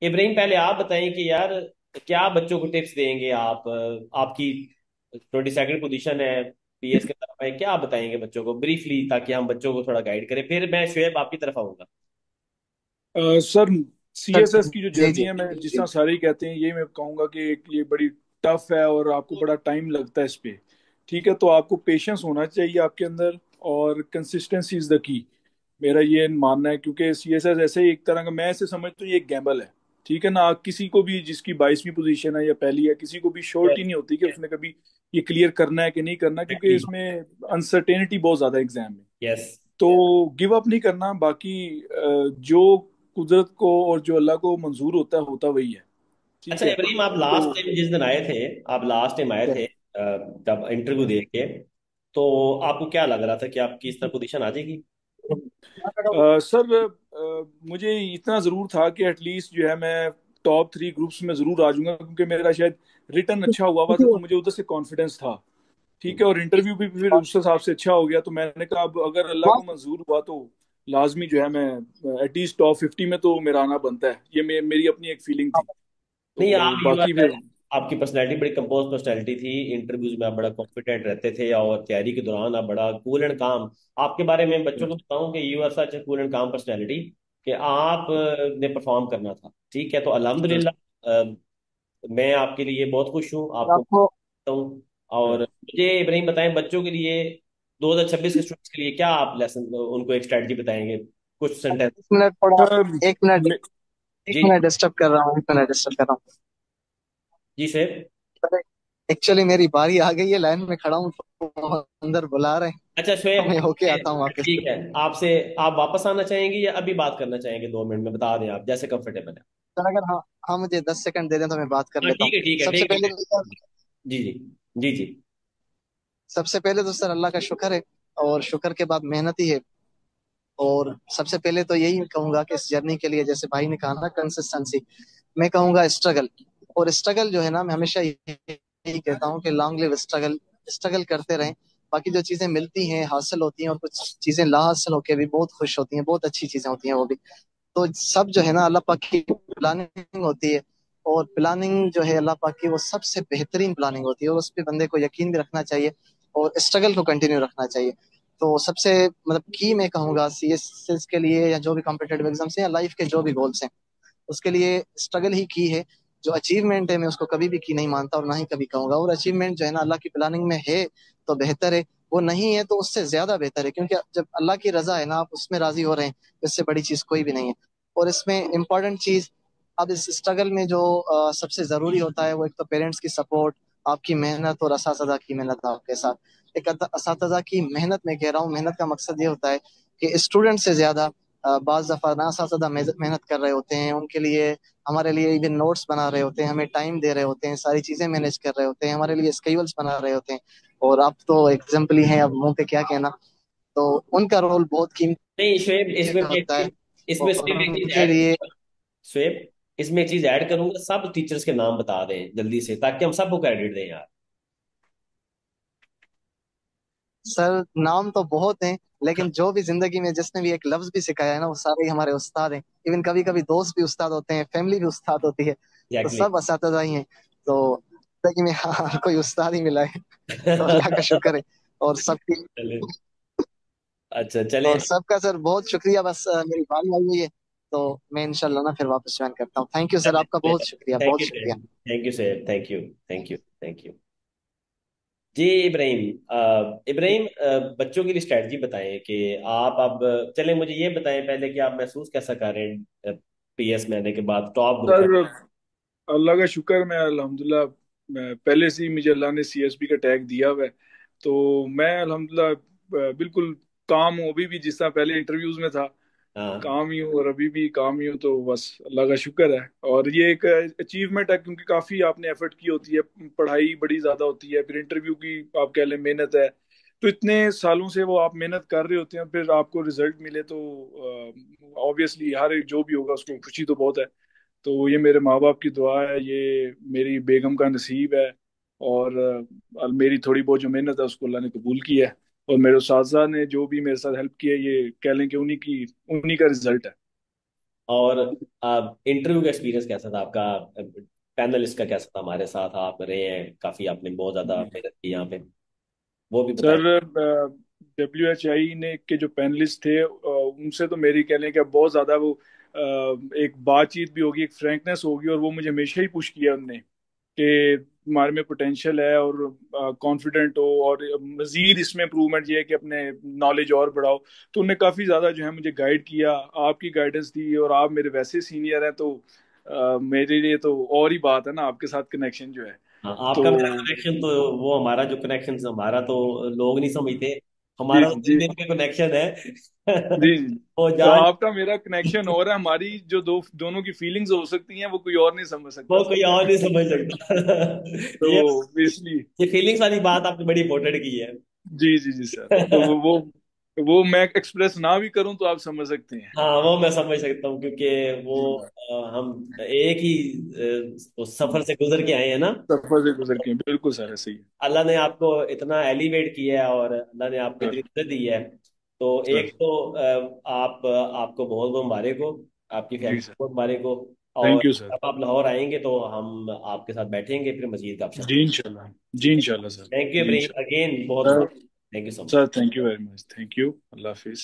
इब्राहिम, पहले आप बताएं कि यार क्या बच्चों को टिप्स देंगे आप। आपकी 22nd पोजीशन है, पीएस की तरफ है, क्या आप बताएंगे बच्चों को ब्रीफली, ताकि हम बच्चों को थोड़ा गाइड करें। फिर मैं शुएब आपकी तरफ आऊंगा। Sir, sir. सीएसएस की जो जी जर्नी जी। है, मैं जिस तरह सारे ही कहते हैं, ये मैं कहूंगा कि ये बड़ी टफ है और आपको बड़ा टाइम लगता है इस पे। ठीक है, तो आपको पेशेंस होना चाहिए आपके अंदर, और कंसिस्टेंसी इज द की। मेरा ये मानना है, क्योंकि सीएसएस ऐसे ही एक तरह का, मैं ऐसे समझता हूँ, ये एक गैम्बल है। ठीक है ना, किसी को भी जिसकी 22वीं पोजीशन है या पहली है, किसी को भी श्योरिटी नहीं होती कि उसने कभी ये क्लियर करना है कि नहीं करना, क्योंकि इसमें अनसर्टेनिटी बहुत ज्यादा एग्जाम में। यस। तो गिव अप नहीं करना। बाकी जो कुदरत को और जो अल्लाह को मंजूर होता वही है। ठीक अच्छा है। इब्राहिम, आप तो लास्ट टाइम जिस दिन आए थे, आप लास्ट टाइम आए थे जब इंटरव्यू दे के, तो आपको क्या लग रहा था कि आपकी इस तरह पोजीशन आ जाएगी? सर, मुझे इतना जरूर था कि एटलीस्ट जो है मैं टॉप 3 ग्रुप्स में जरूर आ जाऊंगा, क्योंकि मेरा शायद रिटर्न अच्छा हुआ हुआ था, तो मुझे उधर से कॉन्फिडेंस था। ठीक है, और इंटरव्यू भी फिर उस हिसाब से अच्छा हो गया, तो मैंने कहा अब अगर अल्लाह को मंजूर हुआ तो लाजमी जो है मैं एटलीस्ट टॉप 50 में तो मेरा आना बनता है। ये मेरी अपनी एक फीलिंग थी। नहीं, तो आप यू आर बाकी फिर आपकी पर्सनैलिटी बड़ी कंपोज पर्सनैलिटी थी। इंटरव्यूज में आप बड़ा कॉन्फिडेंट रहते थे, और तैयारी के दौरान आप बड़ा कूल एंड काम। आपके बारे में बच्चों को बताऊं कि you are such a cool and calm personality, कि आप ने परफॉर्म करना था। ठीक है, तो अल्हम्दुलिल्लाह, मैं आपके लिए बहुत खुश हूँ, आपको आपको बताता हूँ। और मुझे इब्राहिम बताएं, बच्चों के लिए 2026 के स्टूडेंट्स के लिए क्या आप लेसन उनको एक स्ट्रेटजी बताएंगे, कुछ सेंटेंस। 1 मिनट थोड़ा, 1 मिनट, एक जी मिनट डिस्टर्ब कर रहा हूँ, 1 मिनट डिस्टर्ब कर रहा जी शेर। हूँ। एक्चुअली मेरी बारी आ गई है, लाइन में खड़ा हूँ, तो अंदर बुला रहे हैं। अच्छा तो शोएब, मैं होके आता हूँ वापस। ठीक है, आपसे आप वापस आना चाहेंगे या अभी बात करना चाहेंगे? 2 मिनट में बता दें, आप जैसे कंफर्टेबल है। सर अगर हाँ, हाँ मुझे 10 सेकंड दे दें तो मैं बात कर हाँ लेता हूँ। ठीक है, ठीक है, सबसे ठीक है, पहले ठीक तो सर, है। जी जी। जी जी। सबसे पहले तो सर अल्लाह का शुक्र है, और शुक्र के बाद मेहनत ही है। और सबसे पहले तो यही कहूंगा कि इस जर्नी के लिए, जैसे भाई ने कहा ना, कंसिस्टेंसी, मैं कहूंगा स्ट्रगल। और स्ट्रगल जो है ना, मैं हमेशा यही कहता हूँ कि लॉन्ग लिव स्ट्रगल। स्ट्रगल करते रहें। बाकी जो चीजें मिलती हैं, हासिल होती हैं, और कुछ चीजें ला हासिल होकर भी बहुत खुश होती हैं, बहुत अच्छी चीजें होती हैं वो भी। तो सब जो है ना, अल्लाह पाक की प्लानिंग होती है। और प्लानिंग जो है अल्लाह पाक की, वो सबसे बेहतरीन प्लानिंग होती है, और उस पर बंदे को यकीन भी रखना चाहिए, और स्ट्रगल को कंटिन्यू रखना चाहिए। तो सबसे मतलब की मैं कहूँगा सीएसएस के लिए, या जो भी कॉम्पिटेटिव एग्जाम्स हैं, या लाइफ के जो भी गोल्स हैं, उसके लिए स्ट्रगल ही की है। जो अचीवमेंट है, मैं उसको कभी भी की नहीं मानता, और ना ही कभी कहूंगा। और अचीवमेंट जो है ना, अल्लाह की प्लानिंग में है तो बेहतर है, वो नहीं है तो उससे ज्यादा बेहतर है, क्योंकि जब अल्लाह की रजा है ना, आप उसमें राजी हो रहे हैं, तो इससे बड़ी चीज कोई भी नहीं है। और इसमें इम्पोर्टेंट चीज, अब इस स्ट्रगल में जो सबसे जरूरी होता है, वो एक तो पेरेंट्स की सपोर्ट, आपकी मेहनत, और असातिज़ा की मेहनत आपके साथ। एक असातिज़ा की मेहनत, मैं कह रहा हूँ, मेहनत का मकसद ये होता है कि स्टूडेंट से ज्यादा बाज दफा ना असातिज़ा मेहनत कर रहे होते हैं उनके लिए, हमारे लिए इवन नोट्स बना रहे होते हैं, हमें टाइम दे रहे होते हैं, सारी चीजें मैनेज कर रहे होते हैं, हमारे लिए स्केड्यूल्स बना रहे होते हैं। और आप तो एग्जाम्पल ही हैं, अब मुंह पे क्या कहना। तो उनका रोल बहुत नहीं शोएब, कीमती इसमें मैं एक होता है, चीज इसमें और सिर्फ एक चीज उनके ऐड लिए। करूंगा। शोएब, इसमें एक चीज ऐड करूंगा, सब टीचर्स के नाम बता दें जल्दी से, ताकि हम सबको क्रेडिट दें यार। सर नाम तो बहुत हैं, लेकिन जो भी जिंदगी में जिसने भी एक लफ्ज भी सिखाया है ना, वो सारे ही हमारे उस्ताद हैं। इवन कभी कभी दोस्त भी उस्ताद होते हैं, फैमिली भी उस्ताद होती है, तो एग्जैक्टली। सब असातिज़ा ही हैं। तो जिंदगी में हाँ, कोई उस्ताद ही मिला है, तो अल्लाह का शुक्र है। और सबकी, चले। अच्छा चले। और सबका सर बहुत शुक्रिया। बस मेरी बारी आई हुई है, तो मैं इंशाल्लाह ना फिर वापस ज्वाइन करता हूँ। थैंक यू सर, आपका बहुत शुक्रिया, थैंक बहुत यू, शुक्रिया। Thank you sir, thank you, thank you, thank you. जी इब्राहिम, इब्राहिम, बच्चों के लिए स्ट्रेटजी बताएं कि आप अब, चलें मुझे ये बताएं पहले कि आप महसूस कैसा कर रहे हैं पीएस में आने के बाद, टॉप ग्रुप में। सर अल्लाह का शुक्र, मैं अल्हम्दुलिल्लाह, मैं पहले से ही मुझे अल्लाह ने सीएसबी का टैग दिया हुआ है। तो मैं अल्हम्दुलिल्लाह बिल्कुल काम हूँ, अभी भी जिस तरह पहले इंटरव्यूज में था, हाँ। काम ही हूँ, और अभी भी काम ही हूँ। तो बस अल्लाह का शुक्र है, और ये एक अचीवमेंट है, क्योंकि काफी आपने एफर्ट की होती है, पढ़ाई बड़ी ज्यादा होती है, फिर इंटरव्यू की आप कह लें मेहनत है। तो इतने सालों से वो आप मेहनत कर रहे होते हैं, फिर आपको रिजल्ट मिले, तो ऑब्वियसली हर एक जो भी होगा उसको खुशी तो बहुत है। तो ये मेरे माँ बाप की दुआ है, ये मेरी बेगम का नसीब है, और मेरी थोड़ी बहुत जो मेहनत है उसको अल्लाह ने कबूल किया है। और मेरे उस्ताद ने जो भी मेरे साथ हेल्प की है, ये कह लें कि उन्हीं का रिजल्ट है। और इंटरव्यू का एक्सपीरियंस कैसा था आपका? पैनलिस्ट का कैसा था? हमारे साथ आप रहे हैं काफी, आपने बहुत ज्यादा जी मेहनत की यहाँ पे, वो भी बताएं। सर, WHI ने के जो पैनलिस्ट थे, उनसे तो मेरी कह लें कि बहुत ज़्यादा वो एक बातचीत भी होगी, एक फ्रैंकनेस होगी, और वो मुझे हमेशा ही पुश किया उनने कि तुम्हारे में पोटेंशियल है, और कॉन्फिडेंट हो, और मजीद इसमें इम्प्रूवमेंट ये है कि अपने नॉलेज और बढ़ाओ। तो उनने काफ़ी ज़्यादा जो है मुझे गाइड किया, आपकी गाइडेंस दी, और आप मेरे वैसे सीनियर हैं, तो मेरे लिए तो और ही बात है ना, आपके साथ कनेक्शन जो है। हाँ, तो आपका मेरा कनेक्शन तो, वो हमारा जो कनेक्शन हमारा तो लोग नहीं समझते, जी हमारा तो जी दिल दिल का कनेक्शन है। जी जी। वो तो जान, आपका मेरा कनेक्शन और है, हमारी जो दोनों की फीलिंग्स हो सकती हैं वो कोई और नहीं समझ वो सकता कोई सर। और नहीं समझ सकता। तो ये इसलिए ये फीलिंग्स वाली बात आपने बड़ी इंपॉर्टेंट की है। जी जी जी सर, तो वो मैं एक्सप्रेस ना भी करूं तो आप समझ सकते हैं। हाँ, वो मैं समझ सकता हूँ, क्योंकि वो जी हम एक ही उस सफर से गुजर के आए हैं ना। सफर से गुजर के, बिल्कुल सर, ऐसे ही है। अल्लाह ने आपको इतना एलिवेट किया है और अल्लाह ने आपको इतनी सर इज्जत दी है। तो सर एक तो आपको बहुत बहुत मुबारक हो, आपकी जी फैमिली सर, को बहुत मुबारक हो। और थैंक यू सर। जब आप लाहौर आएंगे तो हम आपके साथ बैठेंगे, फिर मजीद गपशप। जी इंशाल्लाह, जी ठीक है। इंशाल्लाह सर, थैंक यू जी इब्राहिम, इंशाल्लाह। अगेन बहुत सर बहुत thank you so much. Sir thank you very much, thank you, Allah Hafiz.